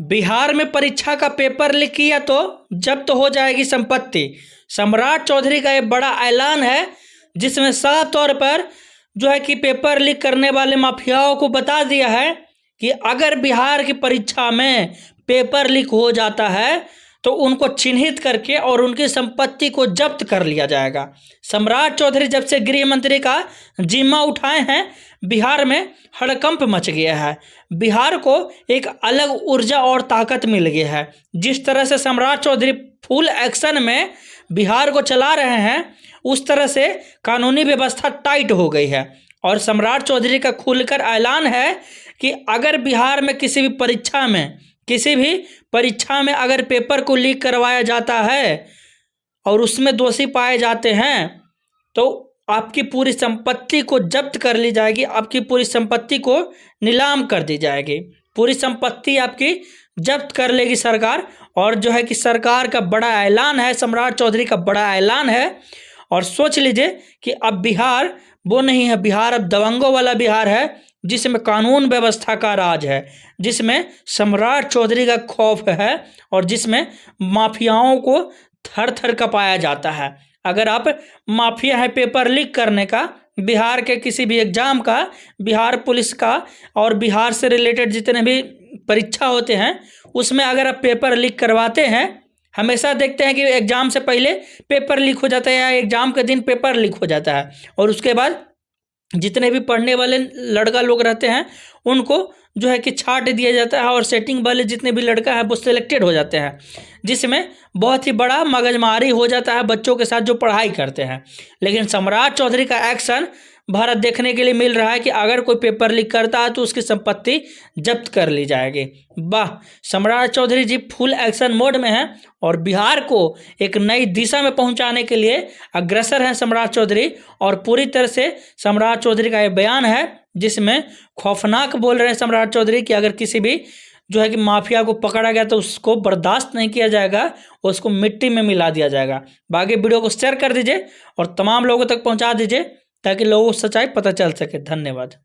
बिहार में परीक्षा का पेपर लीक किया तो जब्त हो जाएगी संपत्ति। सम्राट चौधरी का ये बड़ा ऐलान है, जिसमें साफ तौर पर जो है कि पेपर लीक करने वाले माफियाओं को बता दिया है कि अगर बिहार की परीक्षा में पेपर लीक हो जाता है तो उनको चिन्हित करके और उनकी संपत्ति को जब्त कर लिया जाएगा। सम्राट चौधरी जब से गृह मंत्री का जिम्मा उठाए हैं, बिहार में हड़कंप मच गया है। बिहार को एक अलग ऊर्जा और ताकत मिल गई है। जिस तरह से सम्राट चौधरी फुल एक्शन में बिहार को चला रहे हैं, उस तरह से कानूनी व्यवस्था टाइट हो गई है। और सम्राट चौधरी का खुलकर ऐलान है कि अगर बिहार में किसी भी परीक्षा में अगर पेपर को लीक करवाया जाता है और उसमें दोषी पाए जाते हैं तो आपकी पूरी संपत्ति को जब्त कर ली जाएगी, आपकी पूरी संपत्ति को नीलाम कर दी जाएगी, पूरी संपत्ति आपकी जब्त कर लेगी सरकार। और जो है कि सरकार का बड़ा ऐलान है, सम्राट चौधरी का बड़ा ऐलान है। और सोच लीजिए कि अब बिहार वो नहीं है, बिहार अब दबंगों वाला बिहार है, जिसमें कानून व्यवस्था का राज है, जिसमें सम्राट चौधरी का खौफ है और जिसमें माफियाओं को थर थर कपाया जाता है। अगर आप माफिया है पेपर लीक करने का, बिहार के किसी भी एग्जाम का, बिहार पुलिस का और बिहार से रिलेटेड जितने भी परीक्षा होते हैं उसमें अगर आप पेपर लीक करवाते हैं, हमेशा देखते हैं कि एग्जाम से पहले पेपर लीक हो जाता है या एग्जाम के दिन पेपर लीक हो जाता है और उसके बाद जितने भी पढ़ने वाले लड़का लोग रहते हैं उनको जो है कि छांट दिया जाता है और सेटिंग वाले जितने भी लड़का है वो सिलेक्टेड हो जाते हैं, जिसमें बहुत ही बड़ा मगजमारी हो जाता है बच्चों के साथ जो पढ़ाई करते हैं। लेकिन सम्राट चौधरी का एक्शन भारत देखने के लिए मिल रहा है कि अगर कोई पेपर लीक करता है तो उसकी संपत्ति जब्त कर ली जाएगी। वाह, सम्राट चौधरी जी फुल एक्शन मोड में हैं और बिहार को एक नई दिशा में पहुंचाने के लिए अग्रसर हैं सम्राट चौधरी। और पूरी तरह से सम्राट चौधरी का ये बयान है जिसमें खौफनाक बोल रहे हैं सम्राट चौधरी कि अगर किसी भी जो है कि माफिया को पकड़ा गया तो उसको बर्दाश्त नहीं किया जाएगा, उसको मिट्टी में मिला दिया जाएगा। बाकी वीडियो को शेयर कर दीजिए और तमाम लोगों तक पहुंचा दीजिए ताकि लोगों को सच्चाई पता चल सके। धन्यवाद।